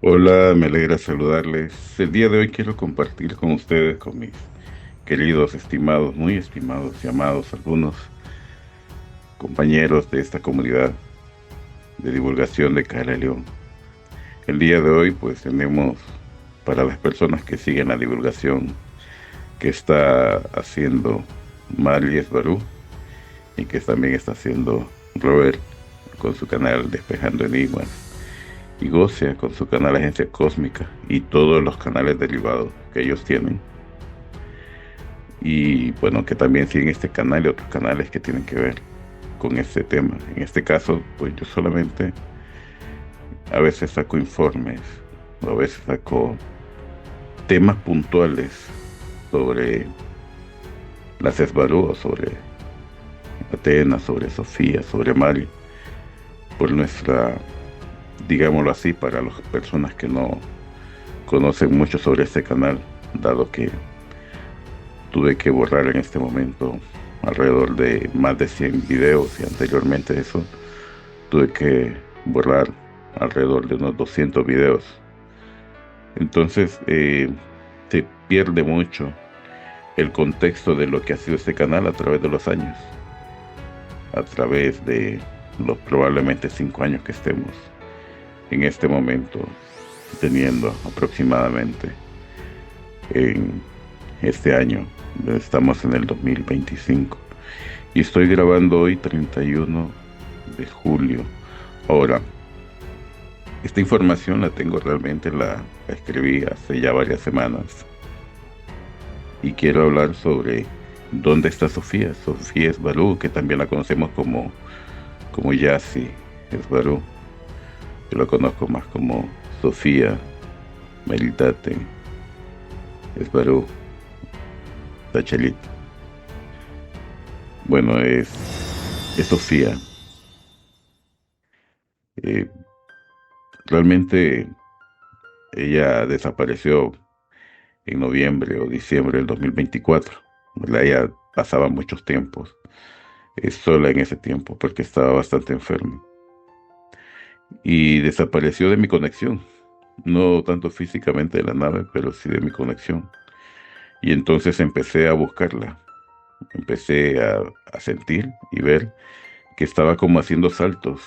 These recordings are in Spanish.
Hola, me alegra saludarles. El día de hoy quiero compartir con ustedes, con mis queridos, estimados, muy estimados y amados algunos compañeros de esta comunidad de divulgación de Cala León. El día de hoy, pues tenemos para las personas que siguen la divulgación que está haciendo Maries Barú y que también está haciendo Robert con su canal Despejando Enigmas y Gocia con su canal Agencia Cósmica y todos los canales derivados que ellos tienen. Y bueno, que también siguen este canal y otros canales que tienen que ver con este tema. En este caso, pues yo solamente a veces saco informes, o a veces saco temas puntuales sobre las Esbarú, sobre Atenas, sobre Sofía, sobre Mari, por nuestra, digámoslo así, para las personas que no conocen mucho sobre este canal, dado que tuve que borrar en este momento alrededor de más de 100 videos y anteriormente a eso tuve que borrar alrededor de unos 200 videos. Entonces se pierde mucho el contexto de lo que ha sido este canal a través de los años, a través de los probablemente 5 años que estemos en este momento teniendo aproximadamente en este año. Estamos en el 2025 y estoy grabando hoy 31 de julio. Ahora, esta información la tengo realmente, la escribí hace ya varias semanas y quiero hablar sobre dónde está Sofía. Sofía Esbarú, que también la conocemos como Yassi Esbarú. Yo la conozco más como Sofía Meritate Esbarú Tachelit. Bueno, es Sofía. Eh, Realmente ella desapareció en noviembre o diciembre del 2024. ¿Verdad? Ella pasaba muchos tiempos sola en ese tiempo porque estaba bastante enferma. Y desapareció de mi conexión, no tanto físicamente de la nave, pero sí de mi conexión. Y entonces empecé a buscarla, empecé a sentir y ver que estaba como haciendo saltos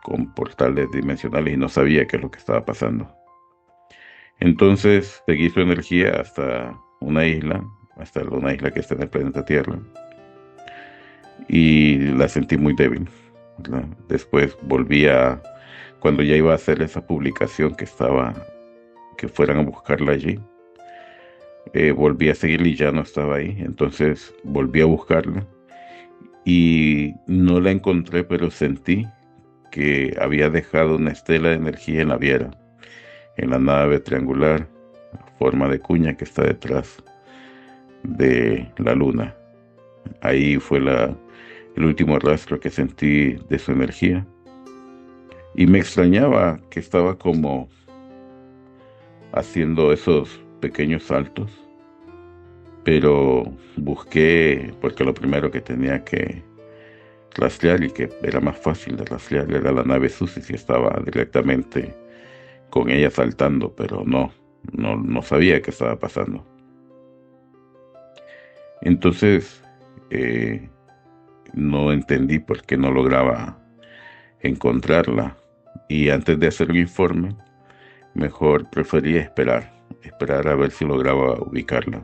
con portales dimensionales y no sabía qué es lo que estaba pasando. Entonces seguí su energía hasta una isla que está en el planeta Tierra, y la sentí muy débil, ¿verdad? Después cuando ya iba a hacer esa publicación que fueran a buscarla allí, volví a seguirla y ya no estaba ahí. Entonces volví a buscarla y no la encontré, pero sentí que había dejado una estela de energía en la Viera, en la nave triangular, forma de cuña que está detrás de la luna. Ahí fue el último rastro que sentí de su energía. Y me extrañaba que estaba como haciendo esos pequeños saltos, pero busqué, porque lo primero que tenía que rastrear y que era más fácil de rastrear era la nave Susi, si estaba directamente con ella saltando, pero no sabía qué estaba pasando. Entonces, eh, no entendí por qué no lograba encontrarla. Y antes de hacer un informe, mejor prefería esperar a ver si lograba ubicarla.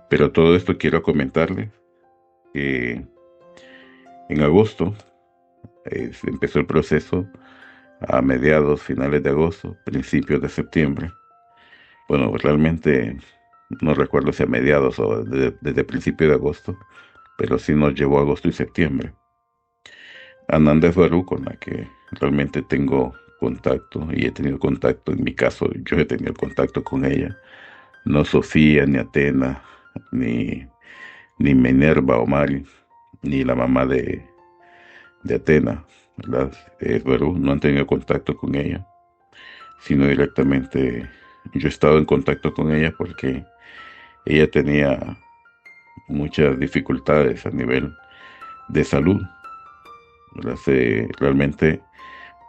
Pero todo esto quiero comentarles que en agosto empezó el proceso a mediados, finales de agosto, principios de septiembre. Bueno, realmente no recuerdo si a mediados o desde principios de agosto, pero sí nos llevó agosto y septiembre. Ananda Faru, con la que realmente tengo contacto y he tenido contacto, en mi caso yo he tenido contacto con ella, no Sofía, ni Atena, ni, ni Minerva o Mari, ni la mamá de Atena, ¿verdad? Faru, no han tenido contacto con ella, sino directamente yo he estado en contacto con ella porque ella tenía muchas dificultades a nivel de salud, ¿verdad? Realmente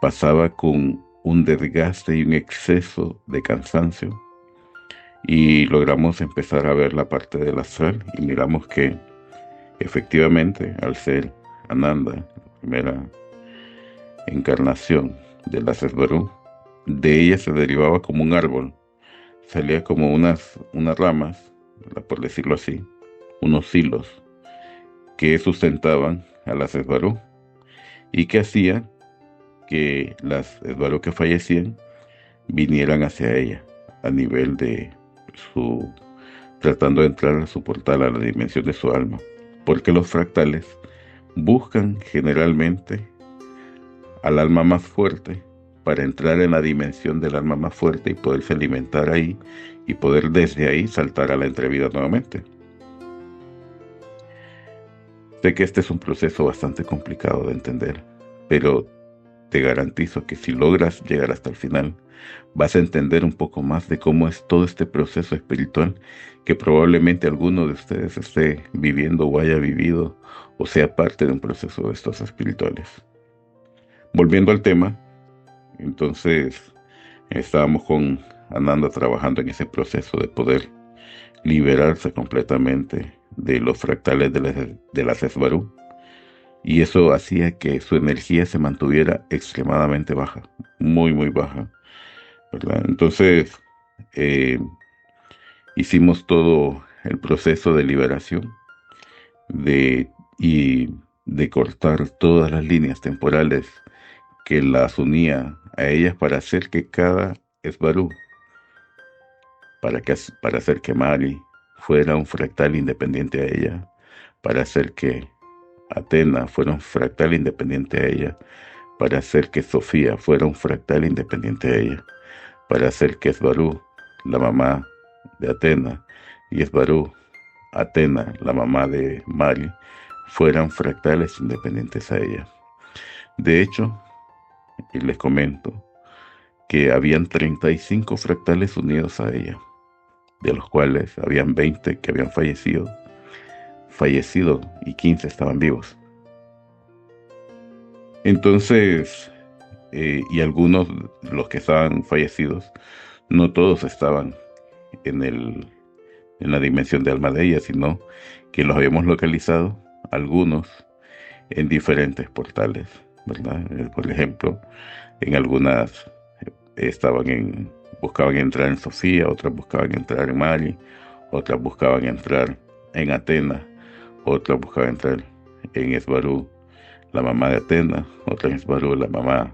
pasaba con un desgaste y un exceso de cansancio, y logramos empezar a ver la parte del astral y miramos que efectivamente, al ser Ananda, la primera encarnación de la Sesvarú, de ella se derivaba como un árbol, salía como unas ramas, por decirlo así, unos hilos que sustentaban a la Sesvarú y que hacían que las Sesvarú que fallecían vinieran hacia ella a nivel de su, tratando de entrar a su portal, a la dimensión de su alma, porque los fractales buscan generalmente al alma más fuerte para entrar en la dimensión del alma más fuerte y poderse alimentar ahí y poder desde ahí saltar a la entrevida nuevamente. Sé que este es un proceso bastante complicado de entender, pero te garantizo que si logras llegar hasta el final, vas a entender un poco más de cómo es todo este proceso espiritual que probablemente alguno de ustedes esté viviendo o haya vivido o sea parte de un proceso de estos espirituales. Volviendo al tema, entonces estábamos con Ananda trabajando en ese proceso de poder liberarse completamente de los fractales de la Sesvarú, y eso hacía que su energía se mantuviera extremadamente baja, muy, muy baja, ¿verdad? Entonces, eh, hicimos todo el proceso de liberación de, y de cortar todas las líneas temporales que las unía a ellas para hacer que cada Esbarú, para hacer que Mari fuera un fractal independiente a ella, para hacer que Atena fuera un fractal independiente a ella, para hacer que Sofía fuera un fractal independiente a ella, para hacer que Esbarú, la mamá de Atena, y Esbarú, Atena, la mamá de Mari, fueran fractales independientes a ella. De hecho, y les comento que habían 35 fractales unidos a ella, de los cuales habían 20 que habían fallecido y 15 estaban vivos. Entonces, y algunos de los que estaban fallecidos, no todos estaban en la dimensión de alma de ella, sino que los habíamos localizado, algunos, en diferentes portales, ¿verdad? Por ejemplo, en algunas buscaban entrar en Sofía, otras buscaban entrar en Mari, otras buscaban entrar en Atena, otras buscaban entrar en Esbarú, la mamá de Atena, otra en Esbarú, la mamá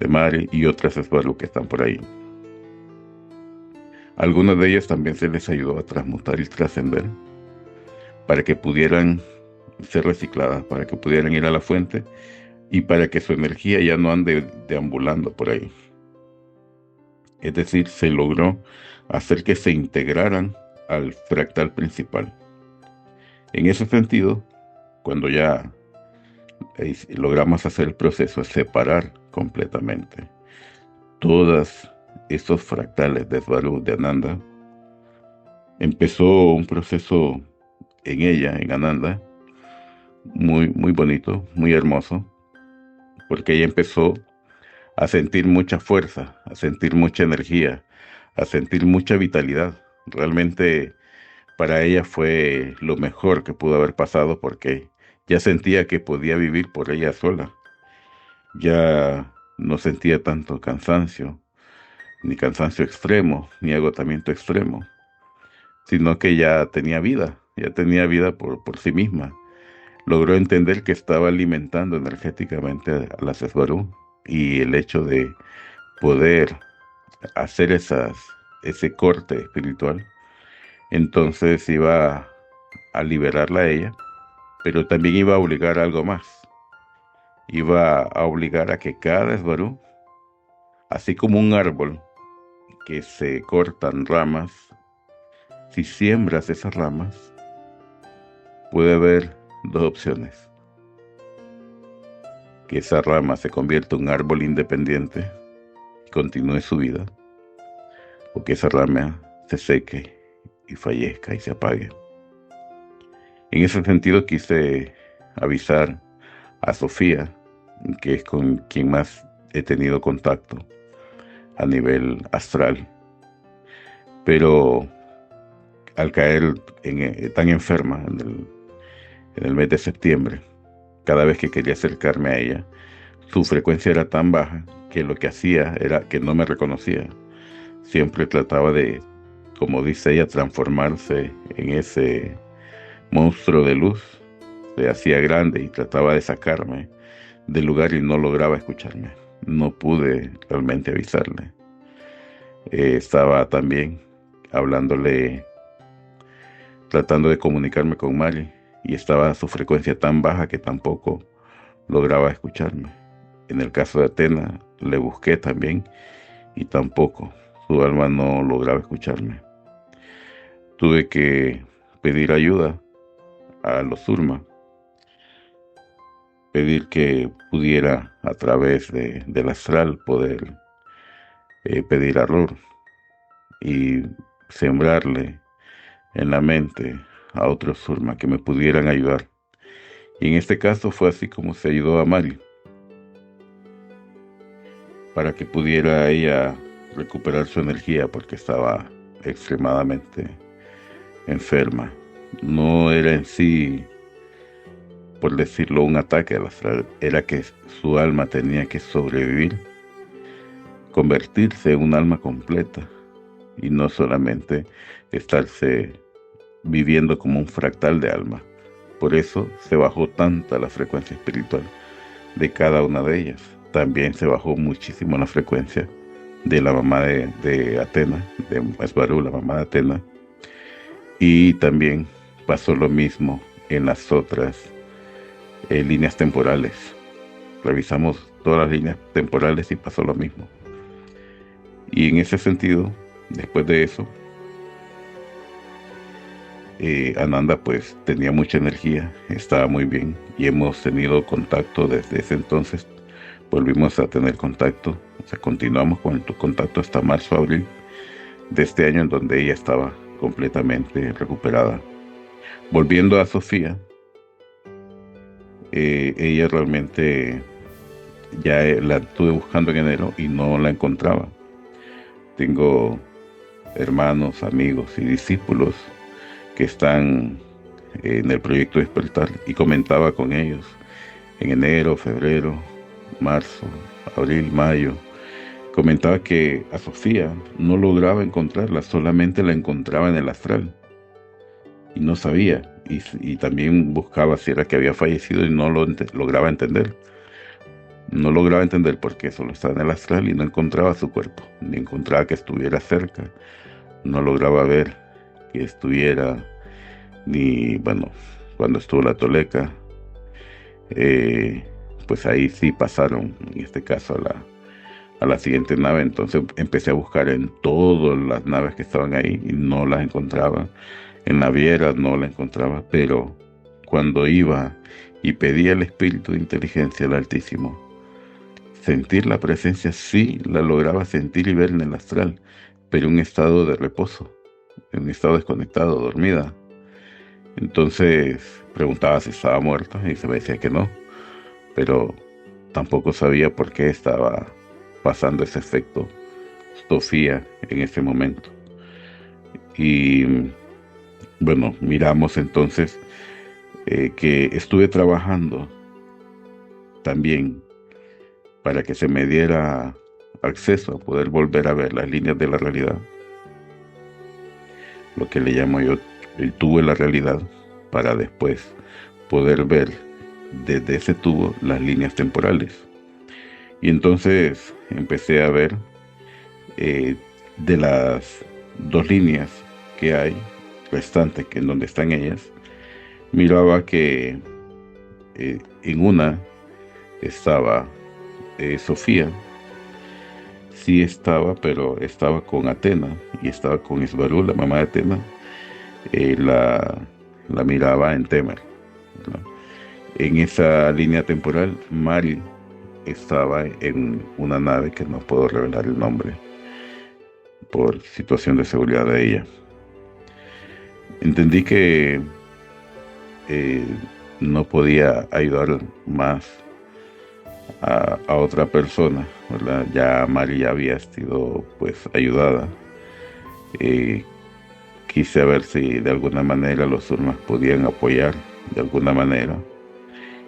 de Mari, y otras Esbarú que están por ahí. Algunas de ellas también se les ayudó a transmutar y trascender para que pudieran ser recicladas, para que pudieran ir a la fuente y para que su energía ya no ande deambulando por ahí. Es decir, se logró hacer que se integraran al fractal principal. En ese sentido, cuando ya logramos hacer el proceso de separar completamente todos estos fractales de Svaru, de Ananda, empezó un proceso en ella, en Ananda, muy, muy bonito, muy hermoso, porque ella empezó a sentir mucha fuerza, a sentir mucha energía, a sentir mucha vitalidad. Realmente para ella fue lo mejor que pudo haber pasado porque ya sentía que podía vivir por ella sola. Ya no sentía tanto cansancio, ni cansancio extremo, ni agotamiento extremo, sino que ya tenía vida por sí misma. Logró entender que estaba alimentando energéticamente a la Sesvarú, y el hecho de poder hacer ese corte espiritual, entonces iba a liberarla a ella, pero también iba a obligar a algo más. Iba a obligar a que cada Esbarú, así como un árbol que se cortan ramas, si siembras esas ramas, puede haber dos opciones: que esa rama se convierta en un árbol independiente y continúe su vida, o que esa rama se seque y fallezca y se apague. En ese sentido quise avisar a Sofía, que es con quien más he tenido contacto, a nivel astral. Pero al caer tan enferma en el mes de septiembre, cada vez que quería acercarme a ella, su frecuencia era tan baja que lo que hacía era que no me reconocía. Siempre trataba de, como dice ella, transformarse en ese monstruo de luz. Se hacía grande y trataba de sacarme del lugar y no lograba escucharme. No pude realmente avisarle. Estaba también hablándole, tratando de comunicarme con Mari, y estaba a su frecuencia tan baja que tampoco lograba escucharme. En el caso de Atena, le busqué también y tampoco, su alma no lograba escucharme. Tuve que pedir ayuda a los Zulma, pedir que pudiera a través del astral poder pedir error y sembrarle en la mente a otros Zulma que me pudieran ayudar. Y en este caso fue así como se ayudó a Mari, para que pudiera ella recuperar su energía porque estaba extremadamente enferma. No era en sí, por decirlo, un ataque al astral, era que su alma tenía que sobrevivir, convertirse en un alma completa y no solamente estarse viviendo como un fractal de alma. Por eso se bajó tanta la frecuencia espiritual de cada una de ellas. También se bajó muchísimo la frecuencia de la mamá de Atena, de Esbarú, la mamá de Atena. Y también pasó lo mismo en las otras líneas temporales. Revisamos todas las líneas temporales y pasó lo mismo. Y en ese sentido, después de eso, Ananda pues tenía mucha energía, estaba muy bien y hemos tenido contacto desde ese entonces. Volvimos a tener contacto, o sea, continuamos con el contacto hasta marzo, abril de este año, en donde ella estaba completamente recuperada. Volviendo a Sofía, ella realmente ya la estuve buscando en enero y no la encontraba. Tengo hermanos, amigos y discípulos que están en el proyecto Despertar y comentaba con ellos en enero, febrero, marzo, abril, mayo. Comentaba que a Sofía no lograba encontrarla, solamente la encontraba en el astral y no sabía, y también buscaba si era que había fallecido y no lo lograba entender. No lograba entender por qué solo estaba en el astral y no encontraba su cuerpo, ni encontraba que estuviera cerca, no lograba ver que estuviera, ni bueno, cuando estuvo la Toleca, pues ahí sí pasaron, en este caso a la siguiente nave. Entonces empecé a buscar en todas las naves que estaban ahí y no las encontraba. En navieras no la encontraba, pero cuando iba y pedía al Espíritu de Inteligencia, el Altísimo, sentir la presencia, sí la lograba sentir y ver en el astral, pero en un estado de reposo, en un estado desconectado, dormida. Entonces preguntaba si estaba muerta y se me decía que no, pero tampoco sabía por qué estaba pasando ese efecto Sofía en ese momento. Y bueno, miramos entonces que estuve trabajando también para que se me diera acceso a poder volver a ver las líneas de la realidad, lo que le llamo yo el tubo de la realidad, para después poder ver desde ese tubo las líneas temporales. Y entonces empecé a ver de las dos líneas que hay restantes, que en donde están ellas, miraba que en una estaba Sofía, sí estaba, pero estaba con Atena y estaba con Isbarú, la mamá de Atena. La miraba en Temer, ¿no? En esa línea temporal, Mari estaba en una nave que no puedo revelar el nombre por situación de seguridad de ella. Entendí que no podía ayudar más a otra persona, ¿verdad? Ya Mari ya había sido pues ayudada. Eh, Quise ver si de alguna manera los Surmas podían apoyar de alguna manera,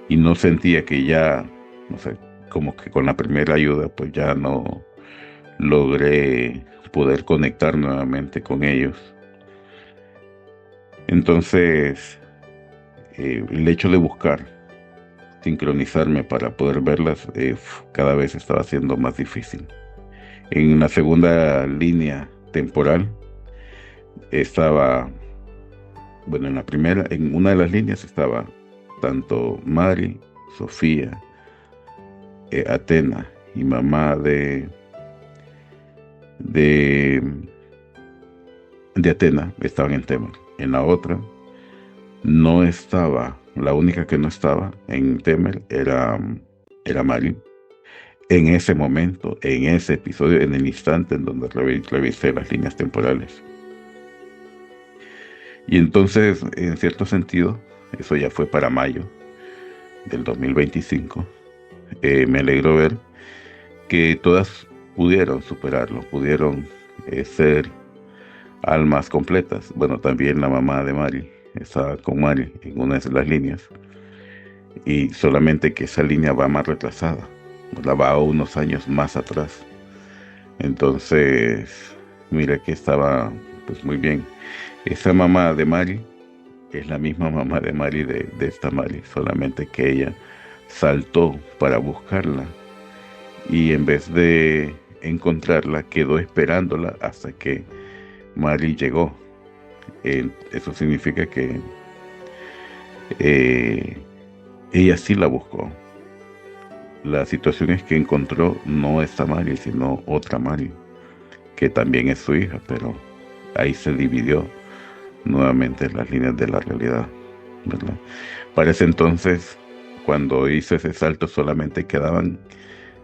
y no sentía que ya, no sé, como que con la primera ayuda pues ya no logré poder conectar nuevamente con ellos. Entonces, el hecho de buscar sincronizarme para poder verlas cada vez estaba siendo más difícil. En la segunda línea temporal estaba, bueno, en la primera, en una de las líneas estaba tanto Mari, Sofía, Atena y mamá de, de Atena estaban en Temer. En la otra no estaba, la única que no estaba en Temer era Mari. En ese momento, en ese episodio, en el instante en donde revisé las líneas temporales. Y entonces, en cierto sentido, eso ya fue para mayo del 2025, me alegró ver que todas pudieron superarlo, pudieron ser almas completas. Bueno, también la mamá de Mari estaba con Mari en una de las líneas, y solamente que esa línea va más retrasada, la va unos años más atrás. Entonces, mira que estaba pues muy bien. Esa mamá de Mari es la misma mamá de Mari de esta Mari, solamente que ella saltó para buscarla, y en vez de encontrarla quedó esperándola hasta que Mari llegó. Eso significa que eh, ella sí la buscó. La situación es que encontró no esta Mari, sino otra Mari, que también es su hija, pero ahí se dividió nuevamente las líneas de la realidad, ¿verdad? Para ese entonces, cuando hice ese salto, solamente quedaban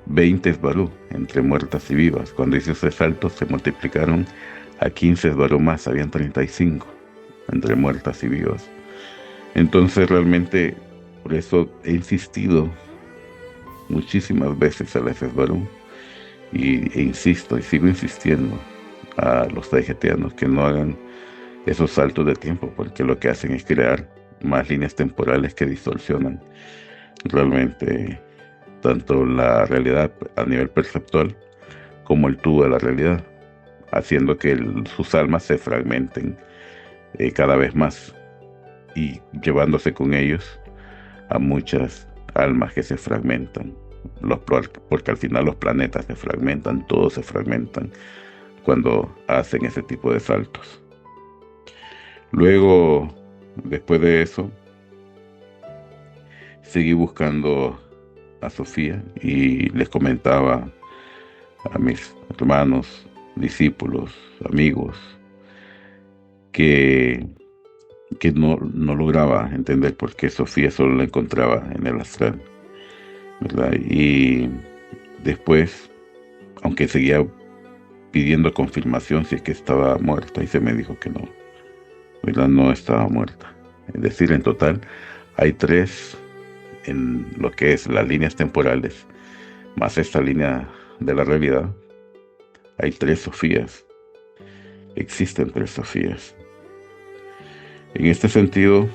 20 Svarú entre muertas y vivas. Cuando hice ese salto, se multiplicaron a 15 Svarú más, habían 35 entre muertas y vivas. Entonces, realmente, por eso he insistido muchísimas veces a la Svarú, e insisto y sigo insistiendo a los taijetianos que no hagan esos saltos de tiempo, porque lo que hacen es crear más líneas temporales que distorsionan realmente tanto la realidad a nivel perceptual como el tubo de la realidad, haciendo que sus almas se fragmenten cada vez más, y llevándose con ellos a muchas almas que se fragmentan, porque al final los planetas se fragmentan, todos se fragmentan cuando hacen ese tipo de saltos. Luego, después de eso, seguí buscando a Sofía y les comentaba a mis hermanos, discípulos, amigos, que, que no lograba entender por qué Sofía solo la encontraba en el astral, ¿verdad? Y después, aunque seguía pidiendo confirmación si es que estaba muerta, y se me dijo que no, ¿verdad? No estaba muerta. Es decir, en total hay 3 en lo que es las líneas temporales, más esta línea de la realidad. Hay 3 Sofías, existen 3 Sofías. En este sentido,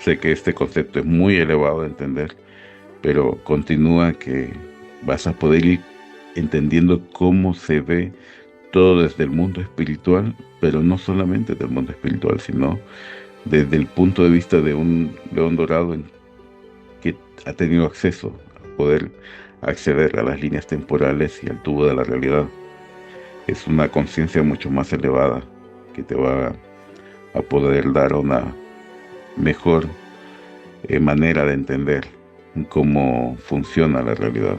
sé que este concepto es muy elevado de entender, pero continúa que vas a poder ir entendiendo cómo se ve todo desde el mundo espiritual, pero no solamente del mundo espiritual, sino desde el punto de vista de un león dorado que ha tenido acceso a poder acceder a las líneas temporales y al tubo de la realidad. Es una conciencia mucho más elevada que te va a poder dar una mejor manera de entender cómo funciona la realidad.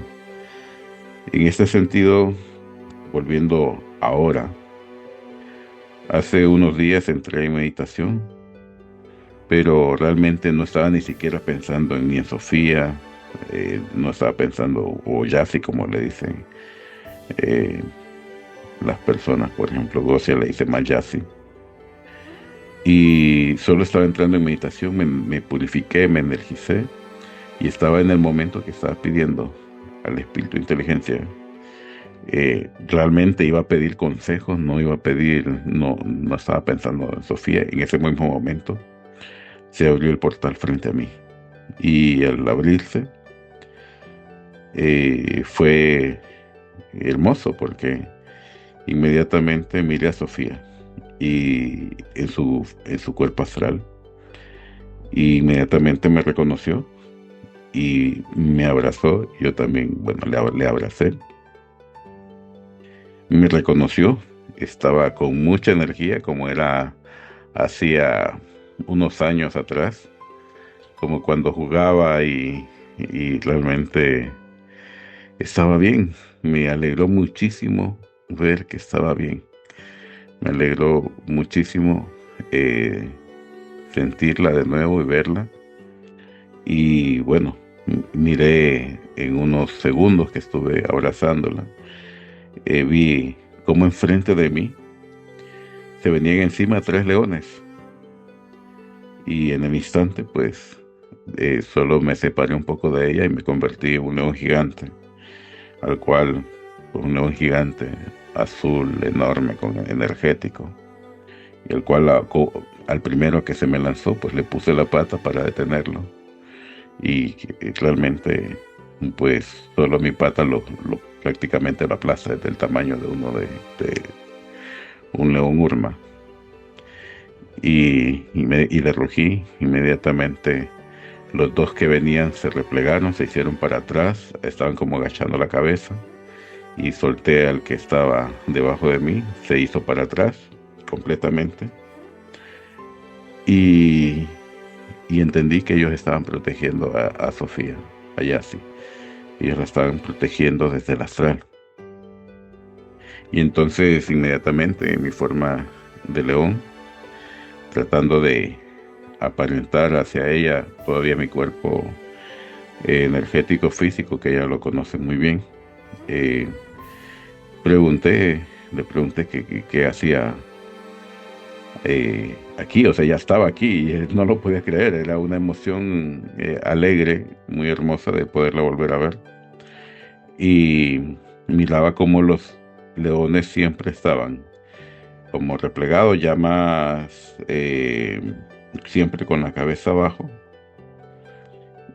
En este sentido, volviendo ahora, hace unos días entré en meditación, pero realmente no estaba ni siquiera pensando ni en Sofía, no estaba pensando, o Yasi como le dicen las personas, por ejemplo, Gosia le dice más Yasi. Y solo estaba entrando en meditación, me purifiqué, me energicé, y estaba en el momento que estaba pidiendo al espíritu de inteligencia, realmente iba a pedir consejos, no iba a pedir, no estaba pensando en Sofía. En ese mismo momento se abrió el portal frente a mí, y al abrirse fue hermoso porque inmediatamente miré a Sofía y en su cuerpo astral, y inmediatamente me reconoció y me abrazó. Yo también, bueno, le abracé. Me reconoció, estaba con mucha energía como era hacía unos años atrás, como cuando jugaba, y realmente estaba bien. Me alegró muchísimo ver que estaba bien. Me alegró muchísimo eh, sentirla de nuevo y verla. Y bueno, miré en unos segundos que estuve abrazándola, vi cómo enfrente de mí se venían encima 3 leones. Y en el instante, pues, solo me separé un poco de ella y me convertí en un león gigante, al cual, pues, un león gigante azul, enorme, energético, y el cual al primero que se me lanzó, pues le puse la pata para detenerlo. Y realmente, pues, solo mi pata prácticamente lo aplasta, del tamaño de de un león Urma. Y le rugí inmediatamente. Los dos que venían se replegaron, se hicieron para atrás, estaban como agachando la cabeza, y solté al que estaba debajo de mí, se hizo para atrás completamente, y, y entendí que ellos estaban protegiendo a Sofía, a Yassi. Ellos la estaban protegiendo desde el astral. Y entonces inmediatamente, en mi forma de león, tratando de aparentar hacia ella todavía mi cuerpo energético físico, que ella lo conoce muy bien, eh, le pregunté qué hacía aquí. O sea, ya estaba aquí y él no lo podía creer. Era una emoción alegre, muy hermosa, de poderla volver a ver. Y miraba como los leones siempre estaban como replegados, ya más siempre con la cabeza abajo,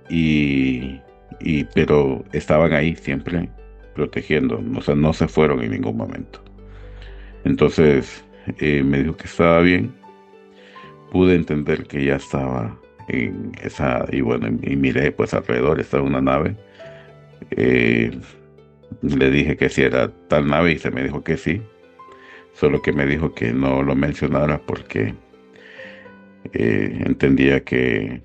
y, pero estaban ahí siempre protegiendo, o sea, no se fueron en ningún momento. Entonces me dijo que estaba bien. Pude entender que ya estaba en esa, y bueno, y miré pues alrededor, estaba una nave. Eh, Le dije que si era tal nave y se me dijo que sí, solo que me dijo que no lo mencionara porque entendía que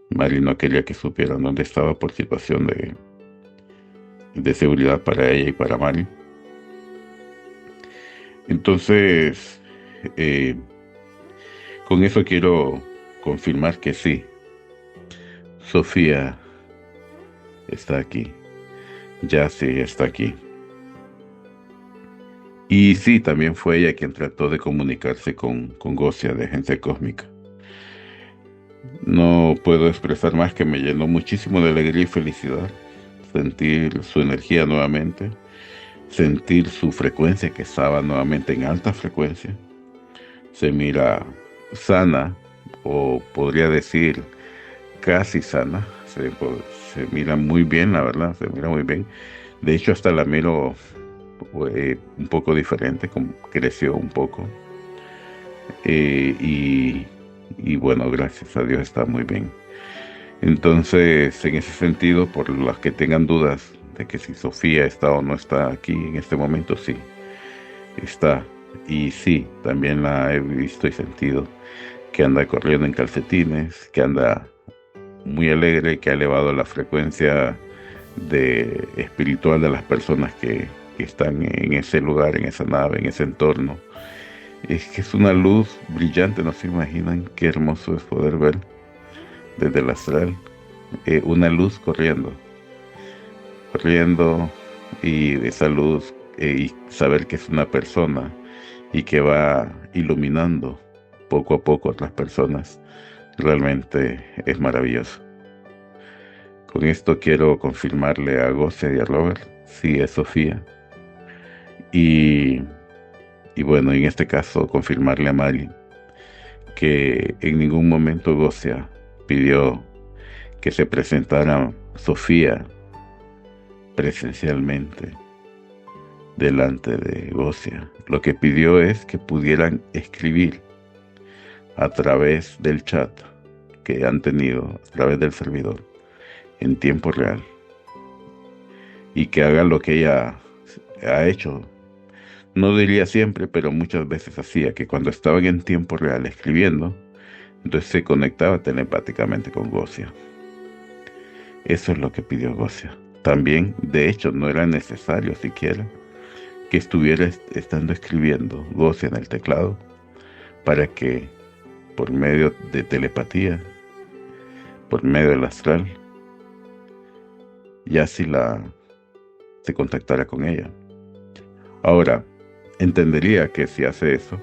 Mari no quería que supieran dónde estaba, por situación de seguridad para ella y para Mari. Entonces, eh, con eso quiero confirmar que sí, Sofía está aquí, ya sí está aquí. Y sí, también fue ella quien trató de comunicarse con Gosia de Agencia Cósmica. No puedo expresar más que me llenó muchísimo de alegría y felicidad sentir su energía nuevamente, sentir su frecuencia, que estaba nuevamente en alta frecuencia. Se mira sana, o podría decir casi sana. Se mira muy bien, la verdad, se mira muy bien. De hecho, hasta la miro un poco diferente, como creció un poco. Y bueno, gracias a Dios está muy bien. Entonces, en ese sentido, por los que tengan dudas de que si Sofía está o no está aquí en este momento, sí, está. Y sí, también la he visto y sentido que anda corriendo en calcetines, que anda muy alegre, que ha elevado la frecuencia espiritual de las personas que están en ese lugar, en esa nave, en ese entorno. Es que es una luz brillante, no se imaginan qué hermoso es poder ver desde el astral una luz corriendo, y esa luz, y saber que es una persona y que va iluminando poco a poco a otras personas, realmente es maravilloso. Con esto quiero confirmarle a Gosia y a Robert, sí es Sofía. Y, y bueno, en este caso confirmarle a Mari que en ningún momento Gosia pidió que se presentara Sofía presencialmente delante de Gosia. Lo que pidió es que pudieran escribir a través del chat que han tenido, a través del servidor, en tiempo real, y que hagan lo que ella ha hecho. No diría siempre, pero muchas veces hacía, que cuando estaban en tiempo real escribiendo, entonces se conectaba telepáticamente con Gosia. Eso es lo que pidió Gosia. También, de hecho, no era necesario siquiera que estuviera estando escribiendo Gosia en el teclado para que por medio de telepatía, por medio del astral, Yassi se contactara con ella. Ahora, entendería que si hace eso,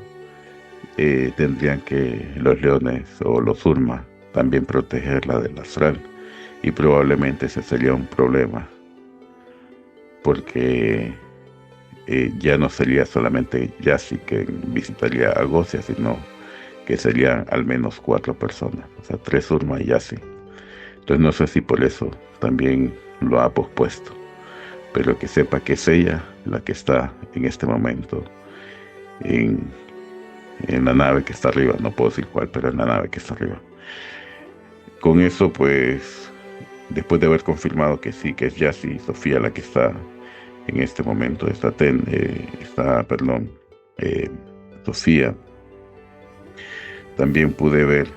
tendrían que los leones o los Urma también protegerla del astral, y probablemente ese sería un problema, porque ya no sería solamente Yassi que visitaría a Gosia, sino que serían al menos 4 personas, o sea, 3 Urma y Yassi. Entonces no sé si por eso también lo ha pospuesto, pero que sepa que es ella la que está en este momento en la nave que está arriba. No puedo decir cuál, pero en la nave que está arriba. Con eso, pues, después de haber confirmado que sí, que es Yassi y Sofía la que está en este momento, Sofía, también pude ver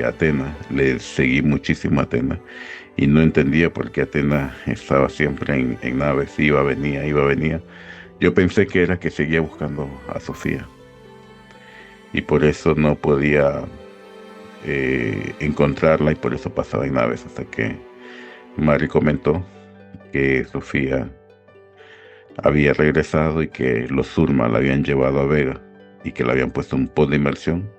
Athena. Le seguí muchísimo a Athena y no entendía por qué Athena estaba siempre en naves, iba, venía. Yo pensé que era que seguía buscando a Sofía y por eso no podía encontrarla, y por eso pasaba en naves, hasta que Mari comentó que Sofía había regresado y que los Surma la habían llevado a Vega y que la habían puesto un pod de inmersión.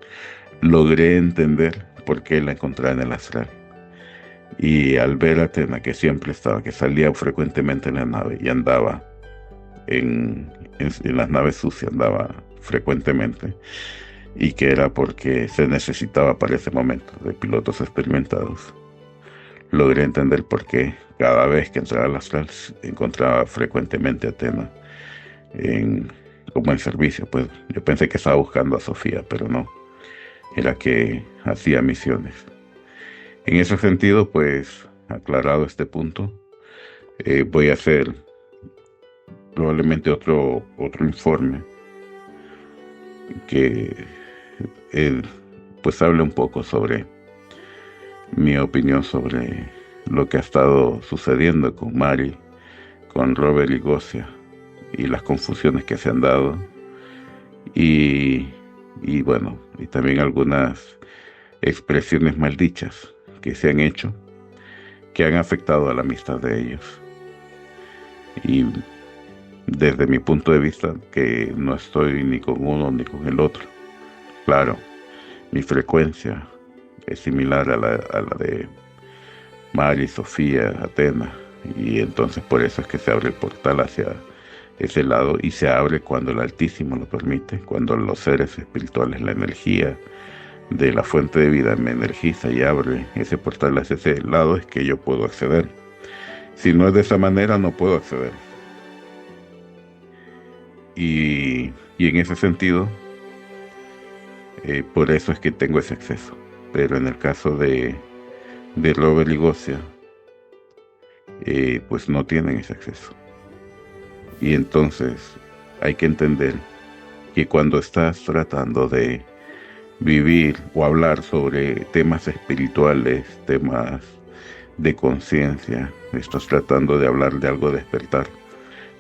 Logré entender por qué la encontraba en el astral. Y al ver a Athena, que siempre estaba, que salía frecuentemente en la nave y andaba en las naves sucias, andaba frecuentemente, y que era porque se necesitaba para ese momento de pilotos experimentados, logré entender por qué cada vez que entraba al astral encontraba frecuentemente a Athena como en servicio. Pues yo pensé que estaba buscando a Sofía, pero no, era que hacía misiones. En ese sentido, pues, aclarado este punto, voy a hacer probablemente otro informe que pues hable un poco sobre mi opinión sobre lo que ha estado sucediendo con Mari, con Robert y Gosia, y las confusiones que se han dado, y bueno, y también algunas expresiones maldichas que se han hecho, que han afectado a la amistad de ellos. Y desde mi punto de vista, que no estoy ni con uno ni con el otro. Claro, mi frecuencia es similar a la de Mari, Sofía, Athena, y entonces por eso es que se abre el portal hacia ese lado, y se abre cuando el Altísimo lo permite, cuando los seres espirituales, la energía de la fuente de vida me energiza y abre ese portal hacia ese lado, es que yo puedo acceder. Si no es de esa manera, no puedo acceder. Y en ese sentido, por eso es que tengo ese acceso. Pero en el caso de Robert y Gosia, pues no tienen ese acceso. Y entonces hay que entender que cuando estás tratando de vivir o hablar sobre temas espirituales, temas de conciencia, estás tratando de hablar de algo de despertar,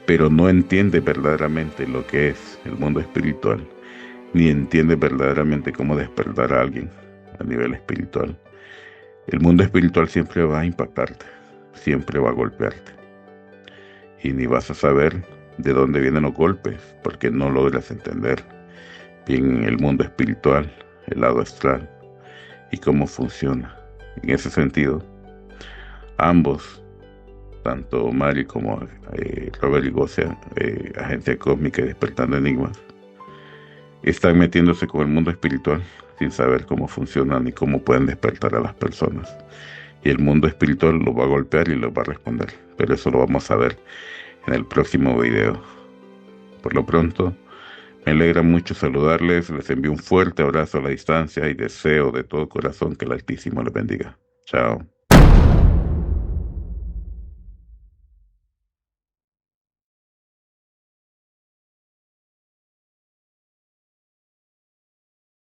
pero no entiendes verdaderamente lo que es el mundo espiritual, ni entiendes verdaderamente cómo despertar a alguien a nivel espiritual. El mundo espiritual siempre va a impactarte, siempre va a golpearte, y ni vas a saber de dónde vienen los golpes, porque no logras entender bien el mundo espiritual, el lado astral, y cómo funciona. En ese sentido, Ambos, tanto Mari como Robert Ligosia, Agencia Cósmica y Despertando Enigmas, están metiéndose con el mundo espiritual sin saber cómo funcionan ni cómo pueden despertar a las personas. Y el mundo espiritual lo va a golpear y lo va a responder. Pero eso lo vamos a ver en el próximo video. Por lo pronto, me alegra mucho saludarles, les envío un fuerte abrazo a la distancia y deseo de todo corazón que el Altísimo les bendiga. Chao.